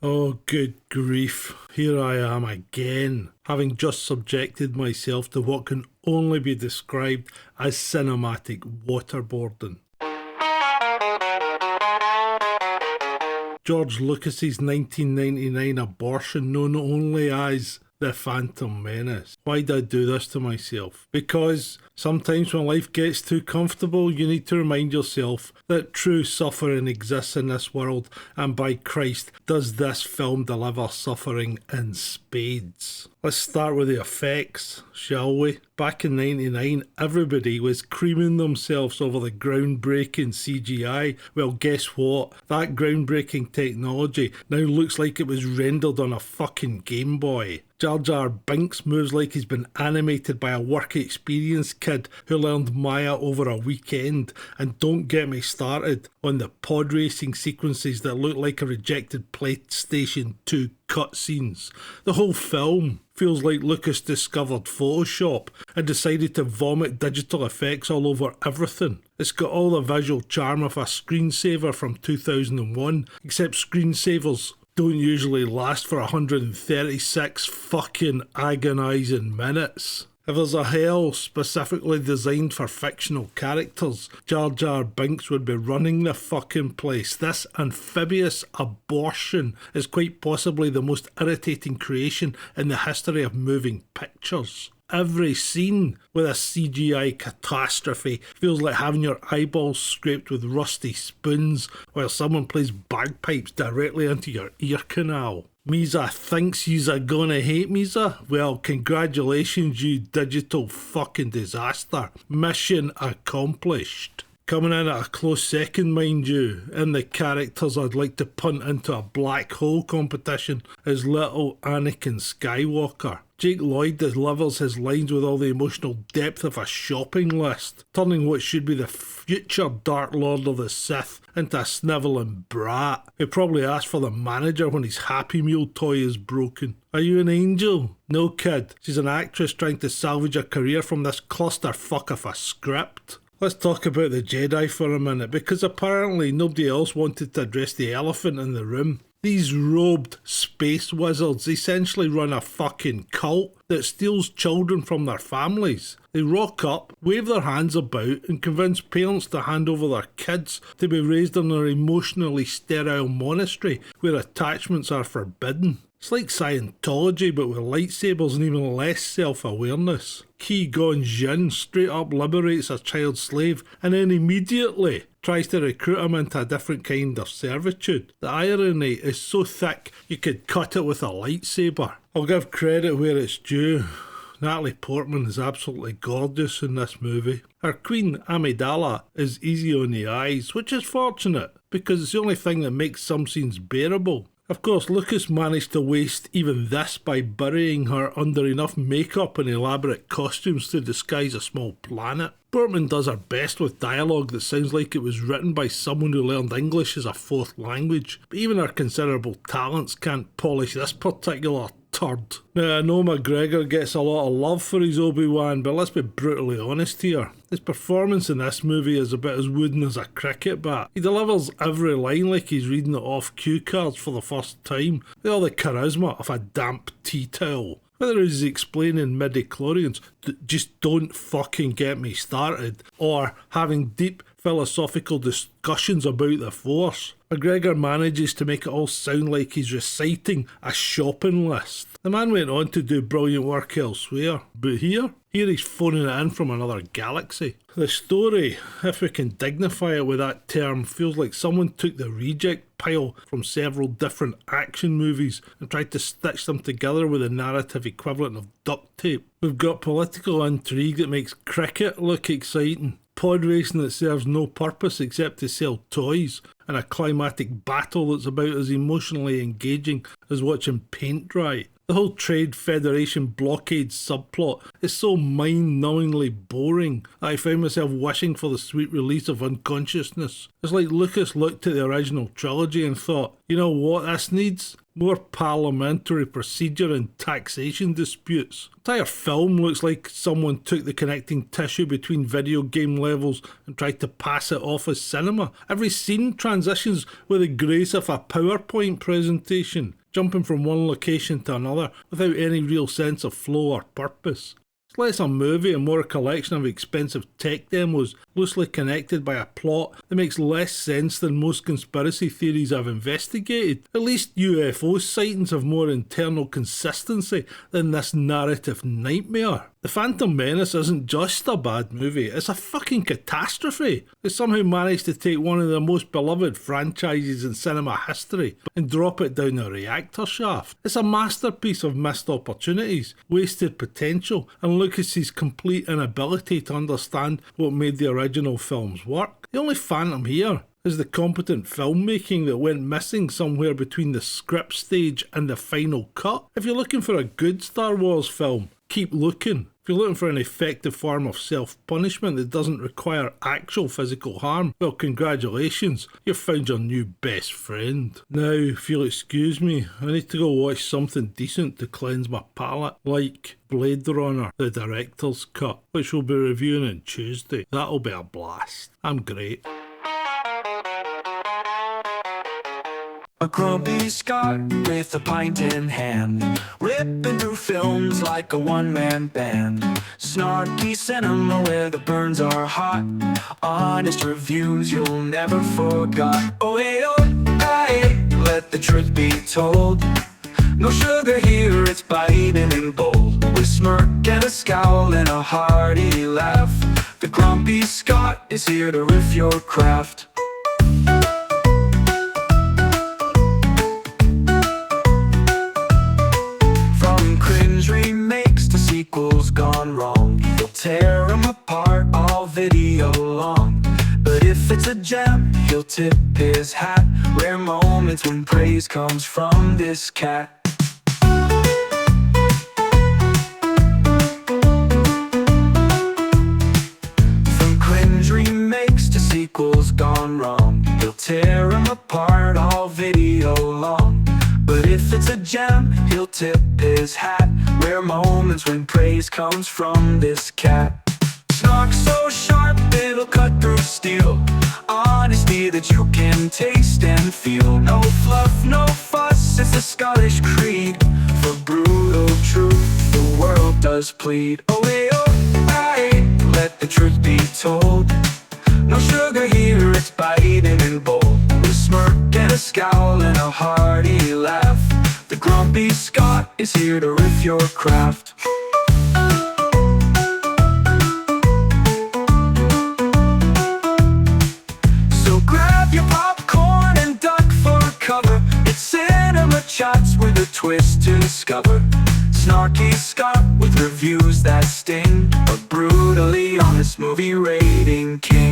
Oh, good grief. Here I am again, having just subjected myself to what can only be described as cinematic waterboarding. George Lucas's 1999 abortion, known only as The Phantom Menace. Why did I do this to myself? Because sometimes when life gets too comfortable, you need to remind yourself that true suffering exists in this world, and by Christ, does this film deliver suffering in spades. Let's start with the effects, shall we? Back in '99, everybody was creaming themselves over the groundbreaking CGI. Well, guess what? That groundbreaking technology now looks like it was rendered on a fucking Game Boy. Jar Jar Binks moves like he's been animated by a work experience kid who learned Maya over a weekend. And don't get me started on the pod racing sequences that look like a rejected PlayStation 2 cutscenes. The whole film feels like Lucas discovered Photoshop and decided to vomit digital effects all over everything. It's got all the visual charm of a screensaver from 2001, except screensavers don't usually last for 136 fucking agonising minutes. If there's a hell specifically designed for fictional characters, Jar Jar Binks would be running the fucking place. This amphibious abortion is quite possibly the most irritating creation in the history of moving pictures. Every scene with a CGI catastrophe feels like having your eyeballs scraped with rusty spoons while someone plays bagpipes directly into your ear canal. Misa thinks you's a gonna hate Misa? Well, congratulations, you digital fucking disaster. Mission accomplished. Coming in at a close second, mind you, in the characters I'd like to punt into a black hole competition is little Anakin Skywalker. Jake Lloyd delivers his lines with all the emotional depth of a shopping list, turning what should be the future Dark Lord of the Sith into a snivelling brat who probably asked for the manager when his Happy Meal toy is broken. Are you an angel? No, kid. She's an actress trying to salvage a career from this clusterfuck of a script. Let's talk about the Jedi for a minute, because apparently nobody else wanted to address the elephant in the room. These robed space wizards essentially run a fucking cult that steals children from their families. They rock up, wave their hands about, and convince parents to hand over their kids to be raised in an emotionally sterile monastery where attachments are forbidden. It's like Scientology but with lightsabers and even less self-awareness. Qui-Gon Jinn straight up liberates a child slave and then immediately tries to recruit him into a different kind of servitude. The irony is so thick you could cut it with a lightsaber. I'll give credit where it's due. Natalie Portman is absolutely gorgeous in this movie. Her Queen Amidala is easy on the eyes, which is fortunate because it's the only thing that makes some scenes bearable. Of course, Lucas managed to waste even this by burying her under enough makeup and elaborate costumes to disguise a small planet. Portman does her best with dialogue that sounds like it was written by someone who learned English as a fourth language, but even her considerable talents can't polish this particular turd. Now, I know McGregor gets a lot of love for his Obi-Wan, but let's be brutally honest here. His performance in this movie is about as wooden as a cricket bat. He delivers every line like he's reading it off cue cards for the first time, with all the charisma of a damp tea towel. Whether he's explaining midi-chlorians, just don't fucking get me started, or having deep philosophical discussions about the Force. McGregor manages to make it all sound like he's reciting a shopping list. The man went on to do brilliant work elsewhere, but here he's phoning it in from another galaxy. The story, if we can dignify it with that term, feels like someone took the reject pile from several different action movies and tried to stitch them together with a narrative equivalent of duct tape. We've got political intrigue that makes cricket look exciting, pod racing that serves no purpose except to sell toys, and a climatic battle that's about as emotionally engaging as watching paint dry. The whole Trade Federation blockade subplot is so mind-numbingly boring that I found myself wishing for the sweet release of unconsciousness. It's like Lucas looked at the original trilogy and thought, you know what this needs? More parliamentary procedure and taxation disputes. The entire film looks like someone took the connecting tissue between video game levels and tried to pass it off as cinema. Every scene transitions with the grace of a PowerPoint presentation, jumping from one location to another without any real sense of flow or purpose. It's less a movie and more a collection of expensive tech demos loosely connected by a plot that makes less sense than most conspiracy theories I've investigated. At least UFO sightings have more internal consistency than this narrative nightmare. The Phantom Menace isn't just a bad movie, it's a fucking catastrophe. They somehow managed to take one of the most beloved franchises in cinema history and drop it down a reactor shaft. It's a masterpiece of missed opportunities, wasted potential, and Lucas's complete inability to understand what made the original films work. The only phantom here is the competent filmmaking that went missing somewhere between the script stage and the final cut. If you're looking for a good Star Wars film, keep looking. If you're looking for an effective form of self-punishment that doesn't require actual physical harm, well, congratulations, you've found your new best friend. Now, if you'll excuse me, I need to go watch something decent to cleanse my palate, like Blade Runner, the director's cut, which we'll be reviewing on Tuesday. That'll be a blast. I'm great. A grumpy Scot with a pint in hand, ripping through films like a one-man band. Snarky cinema where the burns are hot, honest reviews you'll never forgot. Oh hey oh, aye, let the truth be told. No sugar here, it's biting and bold. With a smirk and a scowl and a hearty laugh, the grumpy Scot is here to riff your craft. Remakes to sequels gone wrong, he'll tear them apart all video long. But if it's a gem, he'll tip his hat. Rare moments when praise comes from this cat. From cringe remakes to sequels gone wrong, he'll tear them apart all video long. But if it's a gem, he'll tip his hat. Rare moments when praise comes from this cat. Snark so sharp it'll cut through steel. Honesty that you can taste and feel. No fluff, no fuss, it's a Scottish creed. For brutal truth, the world does plead. Oh hey oh, aye, let the truth be told. No sugar here, it's biting and bold. With a smirk and a scowl and a hearty laugh, the grumpy Scot is here to riff your craft. So grab your popcorn and duck for cover. It's cinema chats with a twist to discover. Snarky Scot with reviews that sting, a brutally honest movie rating king.